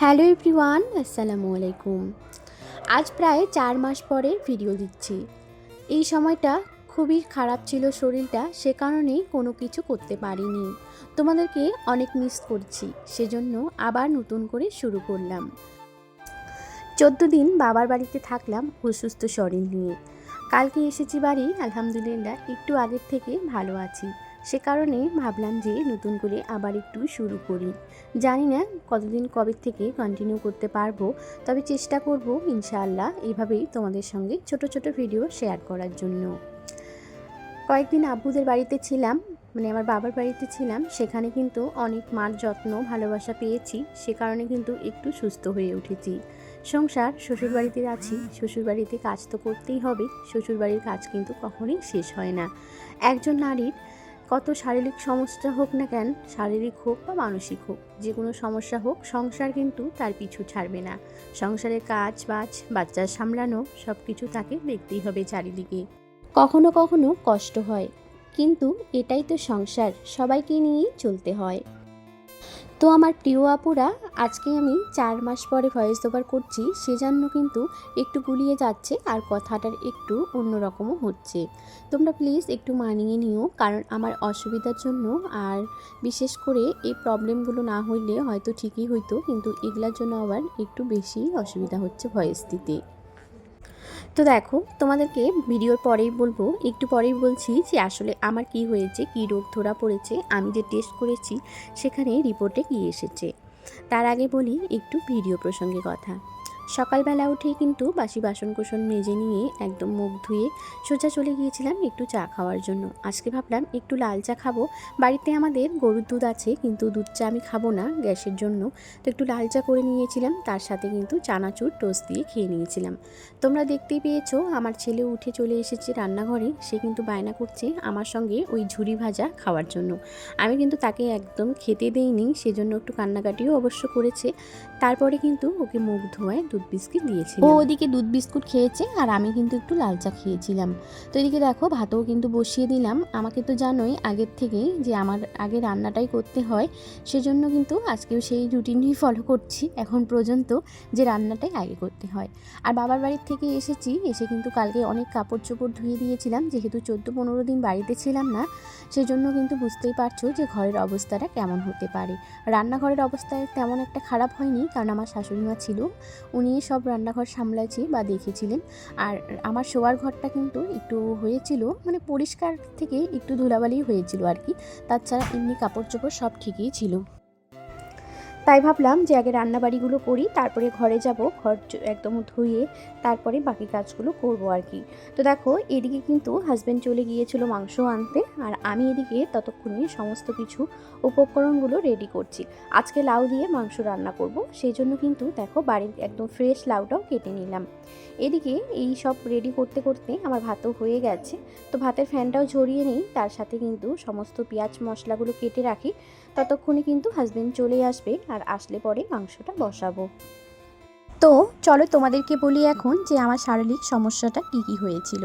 Hello everyone, আসসালামু আলাইকুম। আজ প্রায় 4 মাস পরে ভিডিও দিচ্ছি। এই সময়টা খুবই খারাপ ছিল শরীরটা, সে কারণেই কোনো কিছু করতে পারিনি। তোমাদেরকে অনেক মিস করছি, সেজন্য আবার নতুন করে শুরু করলাম। 14 দিন বাবার বাড়িতে থাকলাম অসুস্থ শরীর নিয়ে। কালকে এসেছি বাড়ি, আলহামদুলিল্লাহ একটু আগের থেকে ভালো আছি। সে কারণে ভাবলাম যে নতুন করে আবার একটু শুরু করি। জানি না কতদিন কবে থেকে কন্টিনিউ করতে পারবো, তবে চেষ্টা করব ইনশাআল্লাহ এভাবেই তোমাদের সঙ্গে ছোট ছোট ভিডিও শেয়ার করার জন্য। কয়েকদিন আব্বুদের বাড়িতে ছিলাম, মানে আমার বাবার বাড়িতে ছিলাম, সেখানে কিন্তু অনেক মার যত্ন ভালোবাসা পেয়েছি, সে কারণে কিন্তু একটু সুস্থ হয়ে উঠেছি। সংসার, শ্বশুরবাড়িতে আছি, শ্বশুরবাড়িতে কাজ তো করতেই হবে, শ্বশুরবাড়ির কাজ কিন্তু কখনোই শেষ হয় না। একজন নারীর কত শারীরিক সমস্যা হোক না কেন, শারীরিক হোক বা মানসিক হোক, যে কোনো সমস্যা হোক, সংসার কিন্তু তার পিছু ছাড়বে না। সংসারের কাজ বাজ, বাচ্চা সামলানো, সব কিছু তাকে দেখতেই হবে চারিদিকে। কখনো কখনো কষ্ট হয়, কিন্তু এটাই তো সংসার, সবাইকে নিয়েই চলতে হয়। তো আমার প্রিয় আপুরা, আজকে আমি 4 মাস পরে ভয়েস ওভার করছি, সেজন্য কিন্তু একটু গুলিয়ে যাচ্ছে আর কথাটার একটু অন্যরকমও হচ্ছে। তোমরা প্লিজ একটু মানিয়ে নিও, কারণ আমার অসুবিধার জন্য, আর বিশেষ করে এই প্রবলেমগুলো না হইলে হয়তো ঠিকই হইতো, কিন্তু এগুলার জন্য আবার একটু বেশি অসুবিধা হচ্ছে ভয়েস দিতে। তো দেখো, তোমাদেরকে ভিডিওর পরেই বলবো, একটু পরেই বলছি যে আসলে আমার কি হয়েছে, কি রোগ ধরা পড়েছে, আমি যে টেস্ট করেছি সেখানে রিপোর্টে কী এসেছে। তার আগে বলি একটু ভিডিও প্রসঙ্গে কথা। সকালবেলা উঠেই কিন্তু বাসি বাসনকোসন মেজে নিয়ে একদম মুখ ধুয়ে সোজা চলে গিয়েছিলাম একটু চা খাওয়ার জন্য। আজকে ভাবলাম একটু লাল চা খাবো, বাড়িতে আমাদের গরুর দুধ আছে, কিন্তু দুধ চা আমি খাবো না গ্যাসের জন্য, তো একটু লাল চা করে নিয়েছিলাম, তার সাথে কিন্তু চানাচুর টোস্ট দিয়ে খেয়ে নিয়েছিলাম। তোমরা দেখতেই পেয়েছো আমার ছেলে উঠে চলে এসেছে রান্নাঘরে, সে কিন্তু বায়না করছে আমার সঙ্গে ওই ঝুরি ভাজা খাওয়ার জন্য। আমি কিন্তু তাকে একদম খেতে দেইনি, সেজন্য একটু কান্নাকাটিও অবশ্য করেছে। তারপরে কিন্তু ওকে মুখ ধোয়ায় দুধ বিস্কুট দিয়েছিলাম। ও ওদিকে দুধ বিস্কুট খেয়েছে আর আমি কিন্তু একটু লাল চা খেয়েছিলাম। তো এদিকে দেখো ভাতও কিন্তু বসিয়ে দিলাম। আমাকে তো জানোই আগের থেকেই যে আমার আগে রান্নাটাই করতে হয়, সেজন্য কিন্তু আজকেও সেই রুটিনই ফলো করছি এখন পর্যন্ত, যে রান্নাটাই আগে করতে হয়। আর বাবার বাড়ির থেকে এসেছি, এসে কিন্তু কালকে অনেক কাপড় চোপড় ধুয়ে দিয়েছিলাম, যেহেতু 14-15 দিন বাড়িতে ছিলাম না, সেজন্য কিন্তু বুঝতেই পারছো যে ঘরের অবস্থাটা কেমন হতে পারে। রান্নাঘরের অবস্থা তেমন একটা খারাপ হয়নি, কারণ আমার শাশুড়িমা ছিল, উনি সব রান্নাঘর সামলাইছে বা দেখেছিলেন। আর আমার শোয়ার ঘরটা কিন্তু একটু হয়েছিল, মানে পরিষ্কার থেকে একটু ধুলাবালি হয়েছিল আর কি, তাছাড়া এমনি কাপড় চোপড় সব ঠিকই ছিল। তাই ভাবলাম যে আগে রান্নাবাড়িগুলো করি, তারপরে ঘরে যাব, ঘর একদম ধুয়ে তারপরে বাকি কাজগুলো করব আর কি। তো দেখো এদিকে কিন্তু হাজব্যান্ড চলে গিয়েছিল মাংস আনতে, আর আমি এদিকে ততক্ষণে সমস্ত কিছু উপকরণগুলো রেডি করছি। আজকে লাউ দিয়ে মাংস রান্না করব, সেই জন্য কিন্তু দেখো বাড়ির একদম ফ্রেশ লাউটাও কেটে নিলাম। এদিকে এই সব রেডি করতে করতে আমার ভাতও হয়ে গেছে, তো ভাতের ফ্যানটাও ঝরিয়ে নিই, তার সাথে কিন্তু সমস্ত পেঁয়াজ মশলাগুলো কেটে রাখি। ততক্ষণে কিন্তু হাজবেন্ড চলে আসবে, আর আসলে পরে মাংসটা বসাবো। তো চলো তোমাদেরকে বলি এখন যে আমার শারীরিক সমস্যাটা কি হয়েছিল।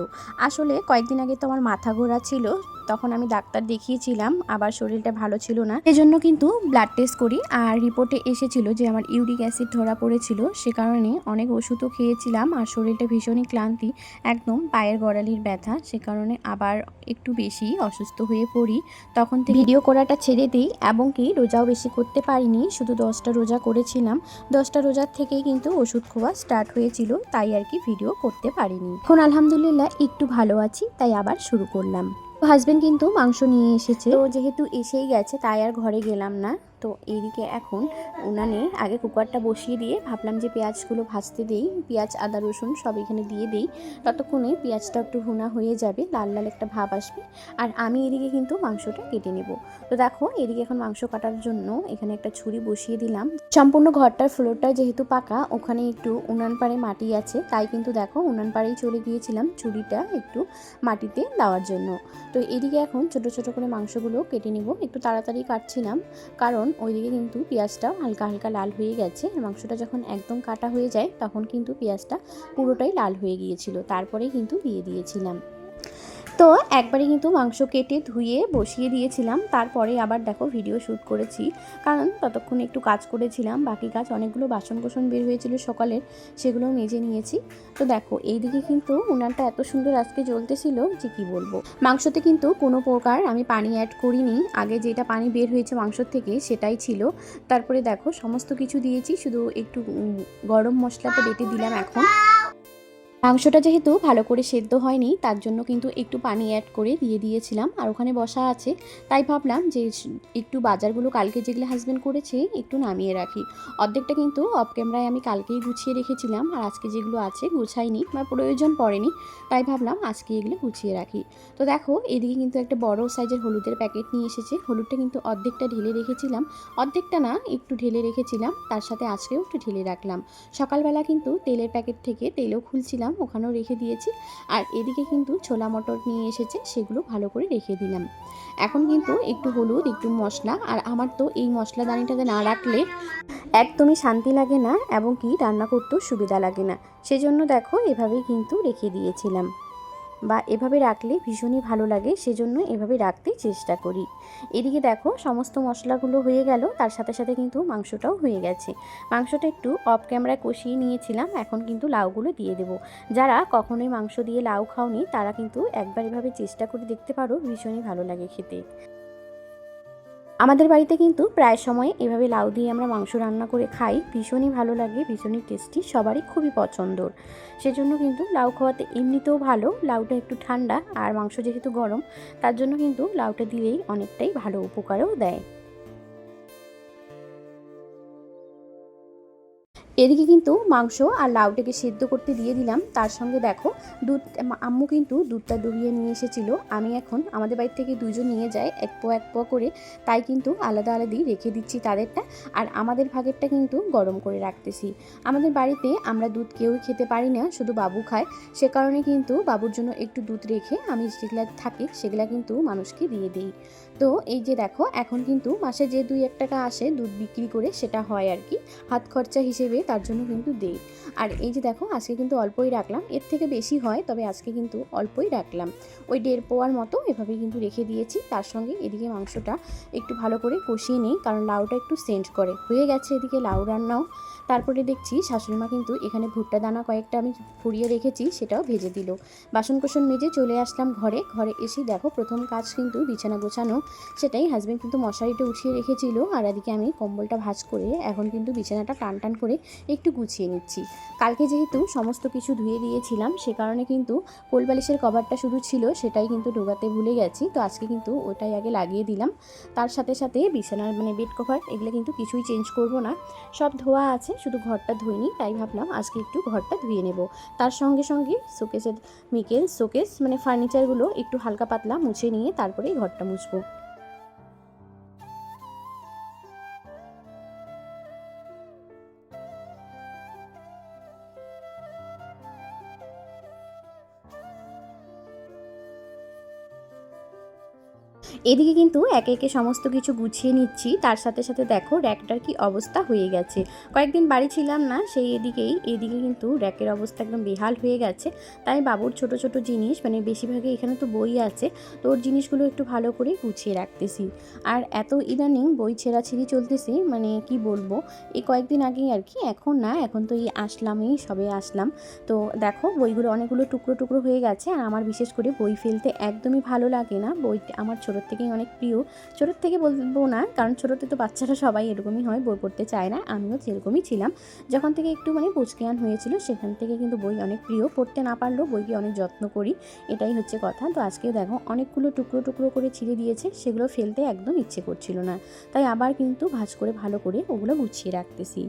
আসলে কয়েকদিন আগে তো আমার মাথা ঘোরা ছিল, তখন আমি ডাক্তার দেখিয়েছিলাম, আবার শরীরটা ভালো ছিল না, সেজন্য কিন্তু ব্লাড টেস্ট করি, আর রিপোর্টে এসেছিল যে আমার ইউরিক অ্যাসিড ধরা পড়েছিল, সে কারণে অনেক ওষুধও খেয়েছিলাম, আর শরীরটা ভীষণই ক্লান্তি, একদম পায়ের গোড়ালির ব্যথা, সে কারণে আবার একটু বেশি অসুস্থ হয়ে পড়ি। তখন থেকে ভিডিও করাটা ছেড়ে দিই, এবং কি রোজাও বেশি করতে পারিনি, শুধু 10টা রোজা করেছিলাম। 10টা রোজার থেকেই কিন্তু ওষুধ খাওয়া স্টার্ট হয়েছিল, তাই আর কি ভিডিও করতে পারিনি। এখন আলহামদুলিল্লাহ একটু ভালো আছি, তাই আবার শুরু করলাম। হাজবেন্ড কিন্তু মাংস নিয়ে এসেছে, তো যেহেতু এসেই গেছে তাই আর ঘরে গেলাম না। তো এইদিকে এখন উনানে আগে কুকারটা বসিয়ে দিয়ে ভাবলাম যে পেঁয়াজগুলো ভাজতে দেই, পেঁয়াজ আদা রসুন সব এখানে দিয়ে দেই, ততক্ষণে পেঁয়াজটা একটু ভুনা হয়ে যাবে, লাল লাল একটা ভাব আসবে, আর আমি এদিকে কিন্তু মাংসটা কেটে নেব। তো দেখো এদিকে এখন মাংস কাটার জন্য এখানে একটা ছুরি বসিয়ে দিলাম। সম্পূর্ণ ঘরটার ফ্লোরটা যেহেতু পাকা, ওখানে একটু উনান পাড়ে মাটি আছে, তাই কিন্তু দেখো উনান পাড়েই চলে গিয়েছিলাম ছুরিটা একটু মাটিতে দেওয়ার জন্য। তো এদিকে এখন ছোট ছোট করে মাংসগুলো কেটে নিব, একটু তাড়াতাড়ি কাটছিলাম, কারণ ওইদিকে কিন্তু পেঁয়াজটা হালকা হালকা লাল হয়ে গেছে, মাংসটা যখন একদম কাটা হয়ে যায় তখন কিন্তু পেঁয়াজটা পুরোটাই লাল হয়ে গিয়েছিল, তারপরেই কিন্তু দিয়ে দিয়েছিলাম। তো একবারে কিন্তু মাংস কেটে ধুয়ে বসিয়ে দিয়েছিলাম, তারপরে আবার দেখো ভিডিও শ্যুট করেছি, কারণ ততক্ষণে একটু কাজ করেছিলাম, বাকি কাজ অনেকগুলো বাসন কোসন বের হয়েছিল সকালের, সেগুলো মেজে নিয়েছি। তো দেখো এইদিকে কিন্তু উনানটা এত সুন্দর আজকে জ্বলতেছিল যে কি বলবো। মাংসতে কিন্তু কোনো প্রকার আমি পানি অ্যাড করিনি, আগে যেটা পানি বের হয়েছে মাংসর থেকে সেটাই ছিল। তারপরে দেখো সমস্ত কিছু দিয়েছি, শুধু একটু গরম মশলাটা বেটে দিলাম এখন। মাংসটা যেহেতু ভালো করে সেদ্ধ হয়নি, তার জন্য কিন্তু একটু পানি অ্যাড করে দিয়ে দিয়েছিলাম। আর ওখানে বসা আছে, তাই ভাবলাম যে একটু বাজারগুলো কালকে যেগুলো হাজব্যান্ড করেছে একটু নামিয়ে রাখি। অর্ধেকটা কিন্তু অফ ক্যামেরায় আমি কালকেই গুছিয়ে রেখেছিলাম, আর আজকে যেগুলো আছে গুছাইনি বা প্রয়োজন পড়েনি, তাই ভাবলাম আজকে এগুলো গুছিয়ে রাখি। তো দেখো এদিকে কিন্তু একটা বড় সাইজের হলুদের প্যাকেট নিয়ে এসেছে। হলুদটা কিন্তু অর্ধেকটা ঢেলে রেখেছিলাম, অর্ধেকটা না একটু ঢেলে রেখেছিলাম, তার সাথে আজকেও একটু ঢেলে রাখলাম। সকালবেলা কিন্তু তেলের প্যাকেট থেকে তেলও খুলছিলাম, ওখানেও রেখে দিয়েছি। আর এদিকে কিন্তু ছোলা মটর নিয়ে এসেছে, সেগুলো ভালো করে রেখে দিলাম। এখন কিন্তু একটু হলুদ, একটু মশলা, আর আমার তো এই মশলাদানিটাতে না রাখলে একদমই শান্তি লাগে না, এবং কি রান্না করতেও সুবিধা লাগে না, সেজন্য দেখো এভাবেই কিন্তু রেখে দিয়েছিলাম, বা এভাবে রাখলে ভীষণই ভালো লাগে, সেজন্য এভাবে রাখতেই চেষ্টা করি। এদিকে দেখো সমস্ত মশলাগুলো হয়ে গেল, তার সাথে সাথে কিন্তু মাংসটাও হয়ে গেছে। মাংসটা একটু অফ ক্যামেরায় কষিয়ে নিয়েছিলাম, এখন কিন্তু লাউগুলো দিয়ে দেবো। যারা কখনোই মাংস দিয়ে লাউ খাওনি তারা কিন্তু একবার এভাবে চেষ্টা করে দেখতে পারো, ভীষণই ভালো লাগে খেতে। আমাদের বাড়িতে কিন্তু প্রায় সময় এভাবে লাউ দিয়ে আমরা মাংস রান্না করে খাই, ভীষণই ভালো লাগে, ভীষণই টেস্টি, সবারই খুবই পছন্দর। সেজন্য কিন্তু লাউ খাওয়াতে এমনিতেও ভালো, লাউটা একটু ঠান্ডা আর মাংস যেহেতু গরম, তার জন্য কিন্তু লাউটা দিলেই অনেকটাই ভালো উপকারও দেয়। এদিকে কিন্তু মাংস আর লাউটাকে সেদ্ধ করতে দিয়ে দিলাম, তার সঙ্গে দেখো দুধ, আম্মু কিন্তু দুধটা দুহিয়ে নিয়ে এসেছিল। আমি এখন আমাদের বাড়ি থেকে দুজন নিয়ে যায় এক পোয়া করে, তাই কিন্তু আলাদা আলাদাই রেখে দিচ্ছি তাদেরটা, আর আমাদের ভাগেরটা কিন্তু গরম করে রাখতেছি। আমাদের বাড়িতে আমরা দুধ কেউই খেতে পারি না, শুধু বাবু খায়, সে কারণে কিন্তু বাবুর জন্য একটু দুধ রেখে আমি যেগুলা থাকে সেগুলা কিন্তু মানুষকে দিয়ে দিই। তো এই যে দেখো এখন কিন্তু মাসে যে 2-1 টাকা আসে দুধ বিক্রি করে, সেটা হয় আর কি হাত খরচা হিসেবে, তার জন্য কিন্তু দেই। আর এই যে দেখো আজকে কিন্তু অল্পই রাখলাম, এর থেকে বেশি হয়, তবে আজকে কিন্তু অল্পই রাখলাম, ওই 1.5 পোয়ার মতো এভাবে কিন্তু রেখে দিয়েছি। তার সঙ্গে এদিকে মাংসটা একটু ভালো করে কষিয়ে নিই, কারণ লাউটা একটু সেন্ট করে। হয়ে গেছে এদিকে লাউ রান্নাও। তারপরে দেখছি শাশুড়িমা কিন্তু এখানে ভুট্টা দানা কয়েকটা আমি ফুরিয়ে রেখেছি, সেটাও ভেজে দিল। বাসন কোসন মেজে চলে আসলাম ঘরে। ঘরে এসে দেখো প্রথম কাজ কিন্তু বিছানা গোছানো, সেটাই হাজব্যান্ড কিন্তু মশারিটা উঠিয়ে রেখেছিল, আর এদিকে আমি কম্বলটা ভাঁজ করে এখন কিন্তু বিছানাটা টান টান করে একটু গুছিয়ে নিচ্ছি। কালকে যেহেতু সমস্ত কিছু ধুয়ে দিয়েছিলাম, সে কারণে কিন্তু কোলবালিশের কভারটা শুধু ছিল, সেটাই কিন্তু ঢোকাতে ভুলে গেছি, তো আজকে কিন্তু ওটাই আগে লাগিয়ে দিলাম। তার সাথে সাথে বিছানার বেড কভার এগুলো কিন্তু কিছুই চেঞ্জ করব না, সব ধোয়া আছে, শুধু ঘরটা ধুইনি, তাই ভাবলাম আজকে একটু ঘরটা ধুয়ে নেব। তার সঙ্গে সঙ্গে শোকেসের শোকেস ফার্নিচারগুলো একটু হালকা পাতলা মুছে নিয়ে তারপরেই ঘরটা মুছবো। এদিকে কিন্তু একে একে সমস্ত কিছু গুছিয়ে নিচ্ছি, তার সাথে সাথে দেখো র্যাকটার কি অবস্থা হয়ে গেছে। কয়েকদিন বাড়ি ছিলাম না, সেই এদিকে কিন্তু র্যাকের অবস্থা একদম বেহাল হয়ে গেছে। তাই বাবুর ছোট ছোট জিনিস, বেশিরভাগই এখানে তো বই আছে, তো ওর জিনিসগুলো একটু ভালো করে গুছিয়ে রাখতেছি। আর এত ইদানিং বই ছেঁড়াছিঁড়ি চলতেছে, কি বলবো, এই কয়েকদিন আগেই আর কি, এখন না, এখন তো সবে আসলাম। তো দেখো বইগুলো অনেকগুলো টুকরো টুকরো হয়ে গেছে, আর আমার বিশেষ করে বই ফেলতে একদমই ভালো লাগে না। বই আমার ছোটোর থেকেই অনেক প্রিয়, ছোটোর থেকে বলবো না, কারণ ছোটোতে তো বাচ্চারা সবাই এরকমই হয়, বই পড়তে চায় না, আমিও সেরকমই ছিলাম। যখন থেকে একটু বুঝজ্ঞান হয়েছিল, সেখান থেকে কিন্তু বই অনেক প্রিয়, পড়তে না পারলেও বইকে অনেক যত্ন করি, এটাই হচ্ছে কথা। তো আজকে দেখো অনেকগুলো টুকরো টুকরো করে ছিঁড়ে দিয়েছে, সেগুলো ফেলতে একদম ইচ্ছে করছিল না, তাই আবার কিন্তু ভাঁজ করে ভালো করে ওগুলো গুছিয়ে রাখতেছি।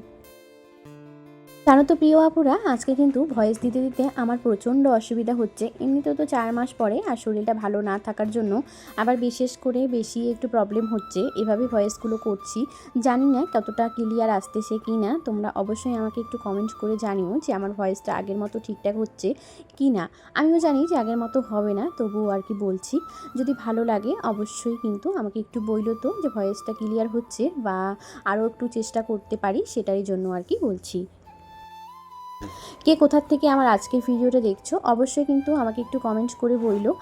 জানো তো প্রিয় আপুরা, আজকে কিন্তু ভয়েস দিতে দিতে আমার প্রচণ্ড অসুবিধা হচ্ছে। এমনিতেও তো 4 মাস পরে, আর শরীরটা ভালো না থাকার জন্য আবার বিশেষ করে বেশি একটু প্রবলেম হচ্ছে, এভাবে ভয়েসগুলো করছি। জানি না কতটা ক্লিয়ার আসতেছে কি না, তোমরা অবশ্যই আমাকে একটু কমেন্ট করে জানিও যে আমার ভয়েসটা আগের মতো ঠিকঠাক হচ্ছে কি না। আমিও জানি যে আগের মতো হবে না, তবুও আর কি বলছি। যদি ভালো লাগে অবশ্যই কিন্তু আমাকে একটু বইলো তো যে ভয়েসটা ক্লিয়ার হচ্ছে, বা আরও একটু চেষ্টা করতে পারি, সেটাই জন্য আর কি বলছি। কে কোথার থেকে আমার আজকের ভিডিওটা দেখছো অবশ্যই কিন্তু আমাকে একটু কমেন্ট করে বইলো।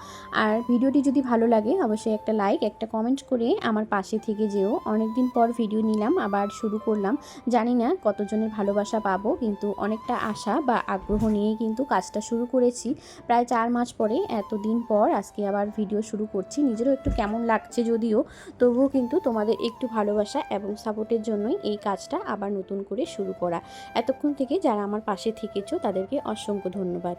আর ভিডিওটি যদি ভালো লাগে অবশ্যই একটা লাইক একটা কমেন্ট করে আমার পাশে থেকে যেও। অনেক দিন পর ভিডিও নিলাম, আবার শুরু করলাম। জানি না কতজনের ভালোবাসা পাবো, কিন্তু অনেকটা আশা বা আগ্রহ নিয়েই কিন্তু কাজটা শুরু করেছি। প্রায় 4 মাস পরে, এতদিন পর আজকে আবার ভিডিও শুরু করছি। নিজেরও একটু কেমন লাগছে যদিও, তবুও কিন্তু তোমাদের একটু ভালোবাসা এবং সাপোর্টের জন্যই এই কাজটা আবার নতুন করে শুরু করা। এতক্ষণ থেকে যারা আমার পাশে থেকেছো তাদেরকে অসংখ্য ধন্যবাদ।